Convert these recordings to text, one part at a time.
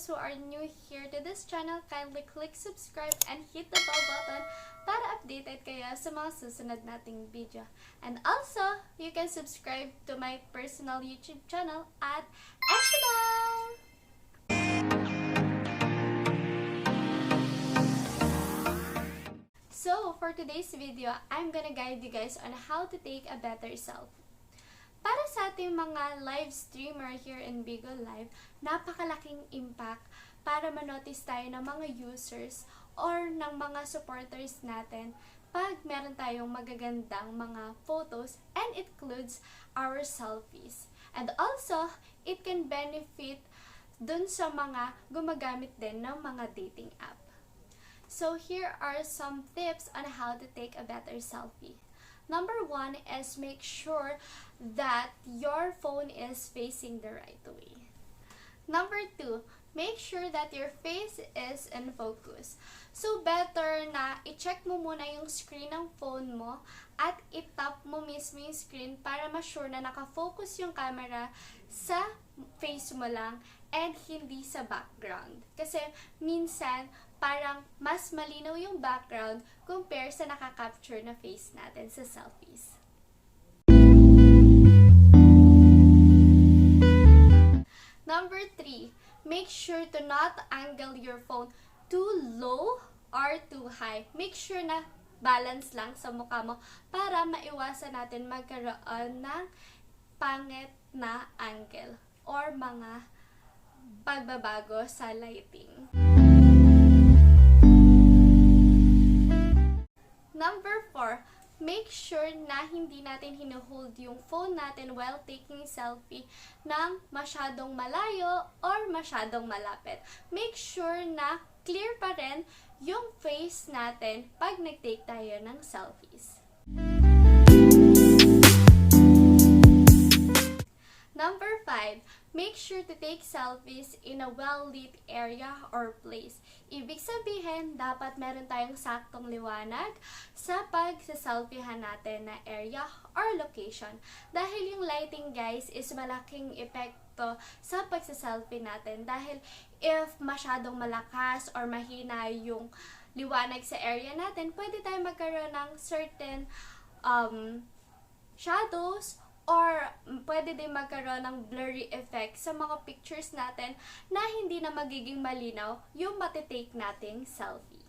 those who are new here to this channel, kindly click subscribe and hit the bell button para updated kayo sa mga susunod nating video. And also, you can subscribe to my personal YouTube channel at Eshidal! So, for today's video, I'm gonna guide you guys on how to take a better selfie. Para sa ating mga live streamer here in Bigo Live, napakalaking impact para manotice tayo ng mga users or ng mga supporters natin pag meron tayong magagandang mga photos, and it includes our selfies. And also, it can benefit dun sa mga gumagamit din ng mga dating app. So here are some tips on how to take a better selfie. Number 1 is make sure that your phone is facing the right way. Number 2, make sure that your face is in focus. So better na i-check mo muna yung screen ng phone mo at i-tap mo mismo yung screen para ma-sure na naka-focus yung camera sa face mo lang and hindi sa background. Kasi minsan, parang mas malinaw yung background compare sa nakaka-capture na face natin sa selfies. Number 3, make sure to not angle your phone too low or too high. Make sure na balance lang sa mukha mo para maiwasan natin magkaroon ng pangit na angle or mga pagbabago sa lighting. Number 4, make sure na hindi natin hinuhold yung phone natin while taking selfie ng masyadong malayo or masyadong malapit. Make sure na clear pa rin yung face natin pag nag-take tayo ng selfies. Number 5, make sure to take selfies in a well-lit area or place. Ibig sabihin, dapat meron tayong saktong liwanag sa pagsaselfiehan natin na area or location. Dahil yung lighting, guys, is malaking epekto sa pagsaselfie natin. Dahil if masyadong malakas or mahina yung liwanag sa area natin, pwede tayong magkaroon ng certain shadows or pwede din magkaroon ng blurry effect sa mga pictures natin na hindi na magiging malinaw yung matitake nating selfie.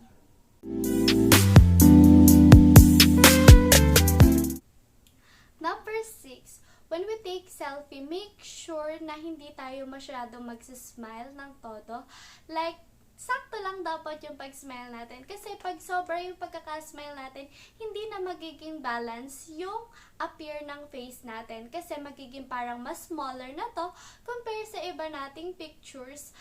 Number 6, when we take selfie, make sure na hindi tayo masyadong magsismile ng todo. Like, sakto lang dapat yung pag-smile natin. Kasi pag sobra yung pagkaka-smile natin, hindi na magiging balance yung appear ng face natin. Kasi magiging parang mas smaller na to compare sa iba nating pictures.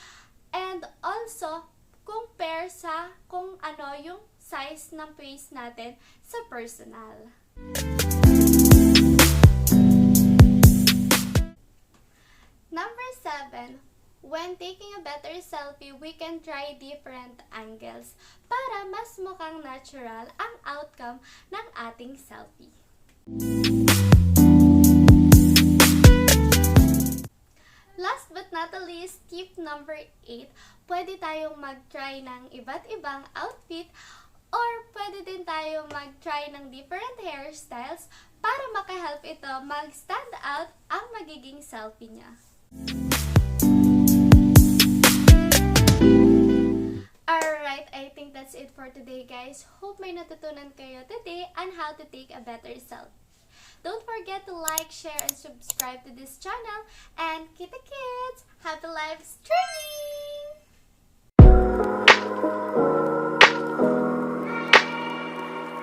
And also, compare sa kung ano yung size ng face natin sa personal. Number 7, when taking a better selfie, we can try different angles para mas mukhang natural ang outcome ng ating selfie. Last but not the least, tip number 8, pwede tayong mag-try ng iba't ibang outfit or pwede din tayong mag-try ng different hairstyles para makahelp ito mag-stand out ang magiging selfie niya. Alright, I think that's it for today, guys. Hope may natutunan kayo today on how to take a better selfie. Don't forget to like, share, and subscribe to this channel. And kita kids, happy live streaming!